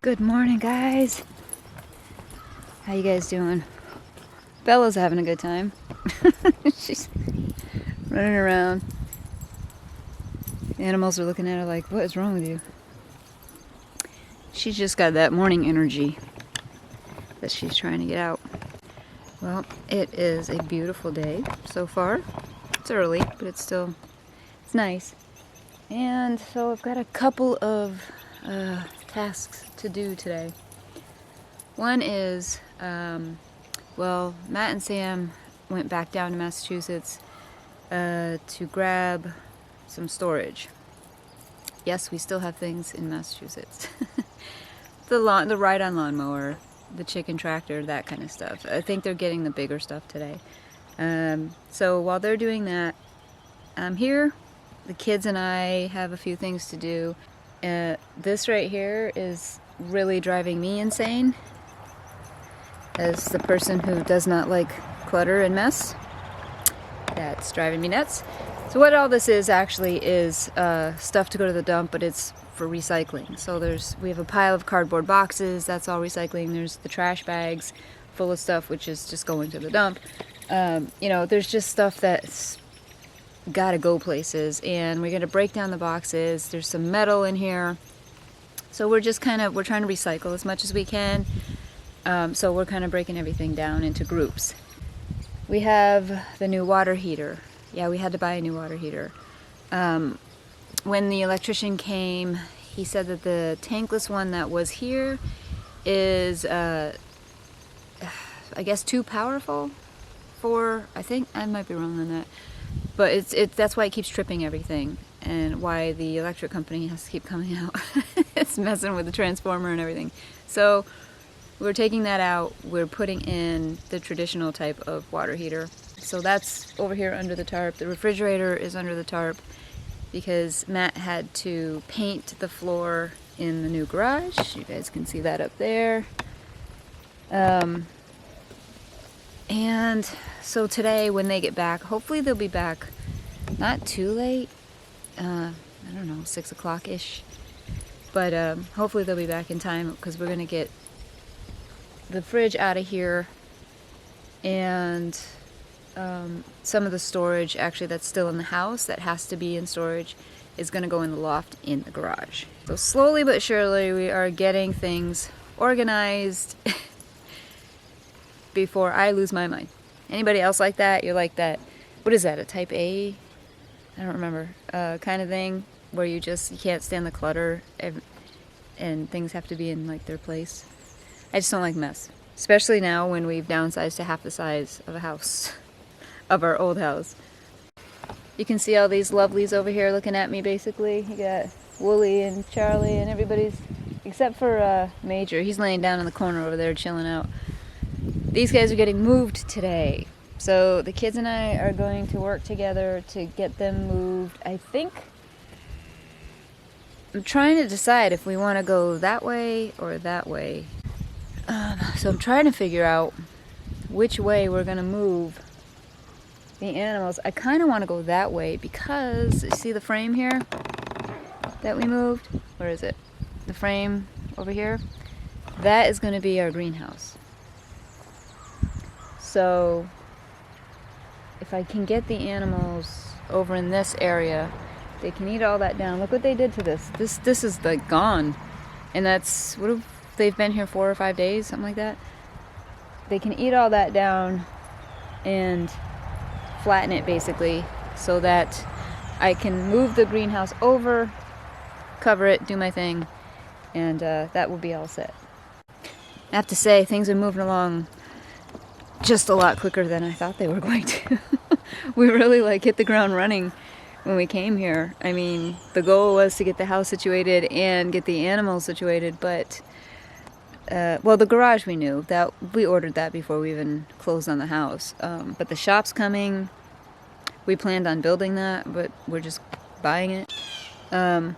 Good morning, guys. How you guys doing? Bella's having a good time. She's running around. The animals are looking at her like, what is wrong with you? She's just got that morning energy that she's trying to get out. Well, it is a beautiful day so far. It's early, but it's nice. And so I've got a couple of tasks to do today. One is, well, Matt and Sam went back down to Massachusetts to grab some storage. Yes, we still have things in Massachusetts. The ride-on lawnmower, the chicken tractor, that kind of stuff. I think they're getting the bigger stuff today. So while they're doing that, I'm here. The kids and I have a few things to do. This right here is really driving me insane as the person who does not like clutter and mess. That's driving me nuts. So what all this is actually is stuff to go to the dump, but it's for recycling. So we have a pile of cardboard boxes, that's all recycling. There's the trash bags full of stuff, which is just going to the dump. You know, there's just stuff that's gotta go places, and we're gonna break down the boxes. There's some metal in here, so we're trying to recycle as much as we can. So we're kind of breaking everything down into groups. We have the new water heater. Yeah, we had to buy a new water heater. When the electrician came, he said that the tankless one that was here is I guess too powerful for, I think I might be wrong on that. But that's why it keeps tripping everything, and why the electric company has to keep coming out. It's messing with the transformer and everything. So we're taking that out. We're putting in the traditional type of water heater. So that's over here under the tarp. The refrigerator is under the tarp because Matt had to paint the floor in the new garage. You guys can see that up there. And so today when they get back, hopefully they'll be back not too late, I don't know, 6 o'clock-ish, but hopefully they'll be back in time because we're going to get the fridge out of here, and some of the storage actually that's still in the house that has to be in storage is going to go in the loft in the garage. So slowly but surely we are getting things organized before I lose my mind. Anybody else like that? You're like that, what is that, a type A? I don't remember, kind of thing where you can't stand the clutter and things have to be in like their place. I just don't like mess, especially now when we've downsized to half the size of a house, of our old house. You can see all these lovelies over here looking at me basically. You got Wooly and Charlie and everybody's, except for Major. He's laying down in the corner over there chilling out. These guys are getting moved today. So the kids and I are going to work together to get them moved. I think I'm trying to decide if we want to go that way or that way. So I'm trying to figure out which way we're going to move the animals. I kind of want to go that way because, you see the frame here that we moved? Where is it? The frame over here? That is going to be our greenhouse. So if I can get the animals over in this area, they can eat all that down. Look what they did to this. This is like gone. And that's, what have they've been here 4 or 5 days, something like that. They can eat all that down and flatten it basically so that I can move the greenhouse over, cover it, do my thing, and that will be all set. I have to say, things are moving along just a lot quicker than I thought they were going to. We really hit the ground running when we came here. I mean, the goal was to get the house situated and get the animals situated, but well, the garage we knew that we ordered that before we even closed on the house. But the shop's coming. We planned on building that, but we're just buying it. A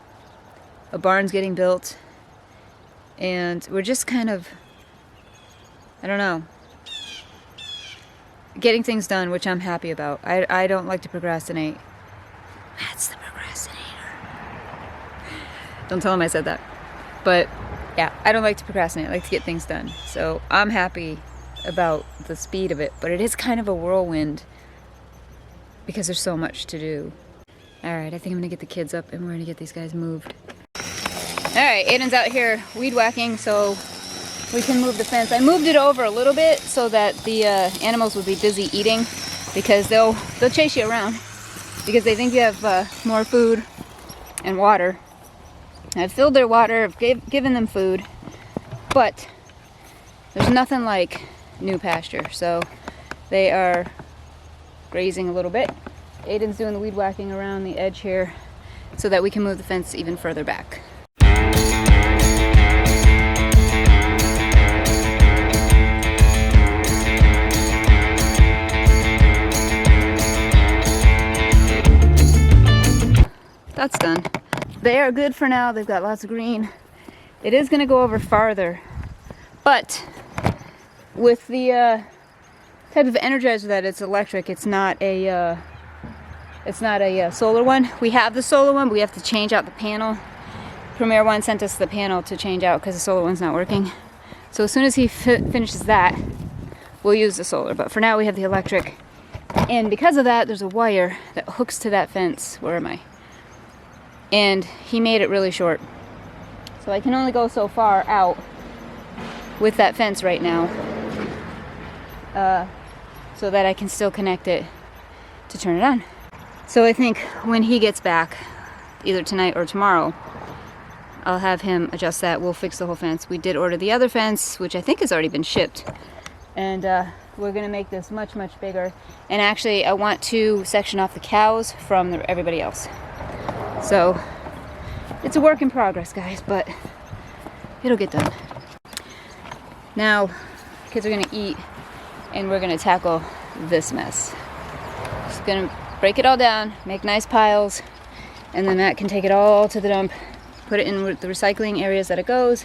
barn's getting built, and we're just kind of, I don't know, getting things done, which I'm happy about. I don't like to procrastinate. That's the procrastinator. Don't tell him I said that. But yeah, I don't like to procrastinate. I like to get things done. So I'm happy about the speed of it, but it is kind of a whirlwind because there's so much to do. All right, I think I'm gonna get the kids up and we're gonna get these guys moved. All right, Ayden's out here weed whacking so we can move the fence. I moved it over a little bit so that the animals would be busy eating, because they'll chase you around because they think you have more food and water. I've filled their water, I've given them food, but there's nothing like new pasture. So they are grazing a little bit. Ayden's doing the weed whacking around the edge here so that we can move the fence even further back. That's done. They are good for now. They've got lots of green. It is going to go over farther, but with the type of energizer that it's electric, it's not a solar one. We have the solar one, but we have to change out the panel. Premier One sent us the panel to change out because the solar one's not working. So as soon as he finishes that, we'll use the solar. But for now, we have the electric. And because of that, there's a wire that hooks to that fence. Where am I? And he made it really short. So I can only go so far out with that fence right now, so that I can still connect it to turn it on. So I think when he gets back, either tonight or tomorrow, I'll have him adjust that. We'll fix the whole fence. We did order the other fence, which I think has already been shipped. And we're gonna make this much, much bigger. And actually, I want to section off the cows from everybody else. So it's a work in progress, guys, but it'll get done. Now, kids are gonna eat and we're gonna tackle this mess. Just gonna break it all down, make nice piles, and then Matt can take it all to the dump, put it in the recycling areas that it goes,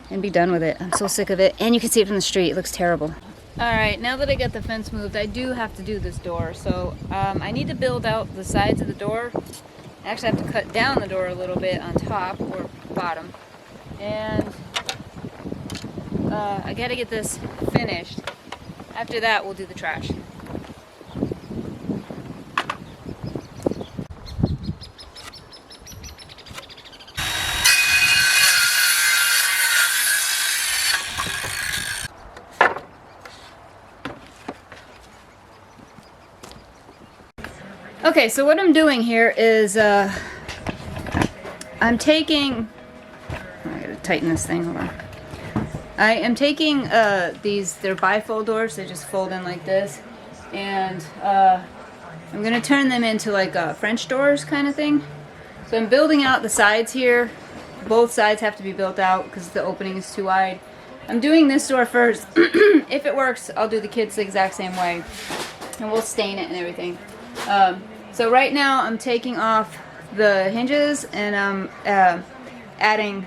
and be done with it. I'm so sick of it. And you can see it from the street. It looks terrible. All right, now that I got the fence moved, I do have to do this door. So I need to build out the sides of the door. I actually have to cut down the door a little bit on top or bottom. And I gotta get this finished. After that, we'll do the trash. Okay, so what I'm doing here is I'm taking, I gotta tighten this thing, hold on. I am taking they're bifold doors, they just fold in like this, and I'm gonna turn them into like French doors kind of thing. So I'm building out the sides here. Both sides have to be built out because the opening is too wide. I'm doing this door first. If it works, I'll do the kids the exact same way, and we'll stain it and everything. So right now I'm taking off the hinges and I'm adding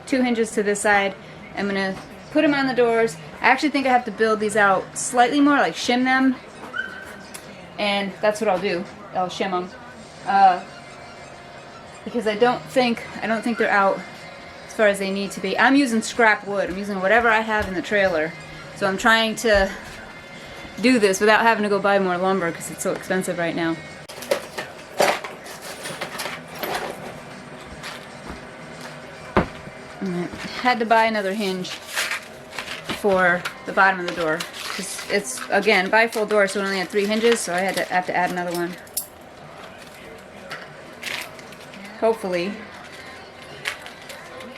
2 hinges to this side. I'm gonna put them on the doors. I actually think I have to build these out slightly more, like shim them, and that's what I'll do. I'll shim them because I don't think they're out as far as they need to be. I'm using scrap wood. I'm using whatever I have in the trailer. So I'm trying to do this without having to go buy more lumber because it's so expensive right now. Had to buy another hinge for the bottom of the door because it's, again, bifold door, so it only had 3 hinges, so I have to add another one. Hopefully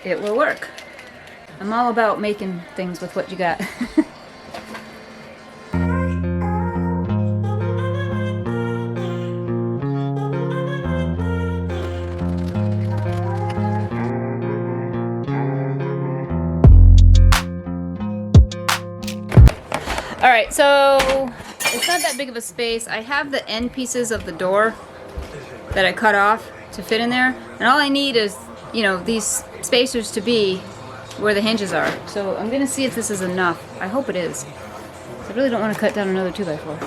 it will work. I'm all about making things with what you got. Alright, so it's not that big of a space. I have the end pieces of the door that I cut off to fit in there, and all I need is, you know, these spacers to be where the hinges are. So I'm gonna see if this is enough. I hope it is. I really don't want to cut down another 2x4.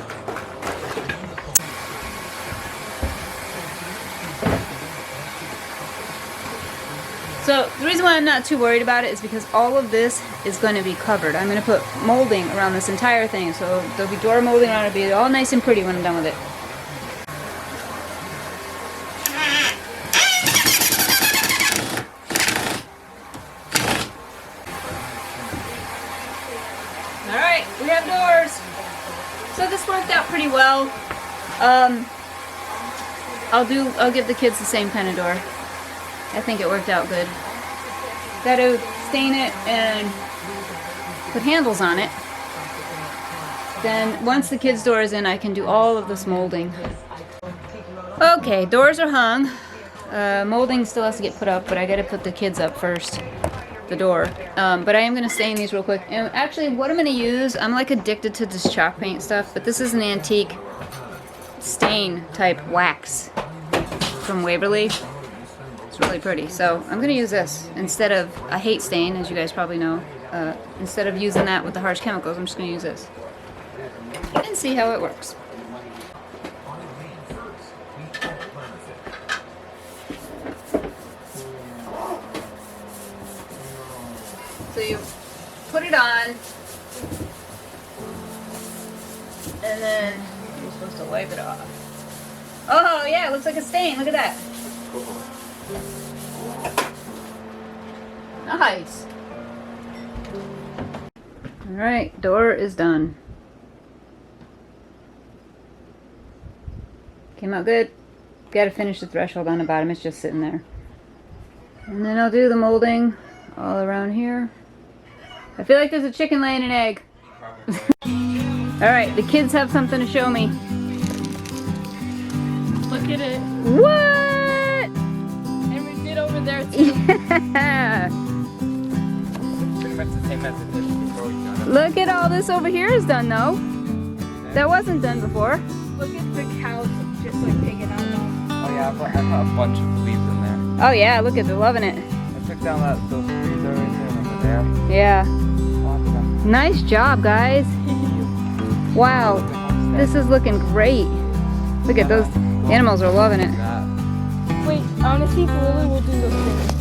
So the reason why I'm not too worried about it is because all of this is going to be covered. I'm going to put molding around this entire thing, so there'll be door molding around it. It'll be all nice and pretty when I'm done with it. Alright, we have doors. So this worked out pretty well. I'll give the kids the same kind of door. I think it worked out good. Gotta stain it and put handles on it. Then once the kids' door is in, I can do all of this molding. Okay, doors are hung. Molding still has to get put up, but I gotta put the kids up first. The door. But I am gonna stain these real quick. And actually, what I'm gonna use, I'm like addicted to this chalk paint stuff, but this is an antique stain type wax from Waverly. It's really pretty. So I'm gonna use this instead of, I hate stain, as you guys probably know. Instead of using that with the harsh chemicals, I'm just gonna use this and see how it works. So you put it on, and then you're supposed to wipe it off. Oh yeah, it looks like a stain. Look at that. Nice. Alright, door is done. Came out good. Gotta finish the threshold on the bottom, it's just sitting there. And then I'll do the molding all around here. I feel like there's a chicken laying an egg. Alright, the kids have something to show me. Look at it. What? And we did over there too. Yeah! Pretty much the same method as before we've done it. Look at all this over here is done though. That wasn't done before. Look at the cows just like taking out now. Oh yeah, I put a bunch of leaves in there. Oh yeah, look at they're loving it. I took down those trees over there. Yeah. Lots of them. Nice job, guys. Wow. This is looking great. Look at those animals are loving it. Wait, I want to see if Lily will do those things.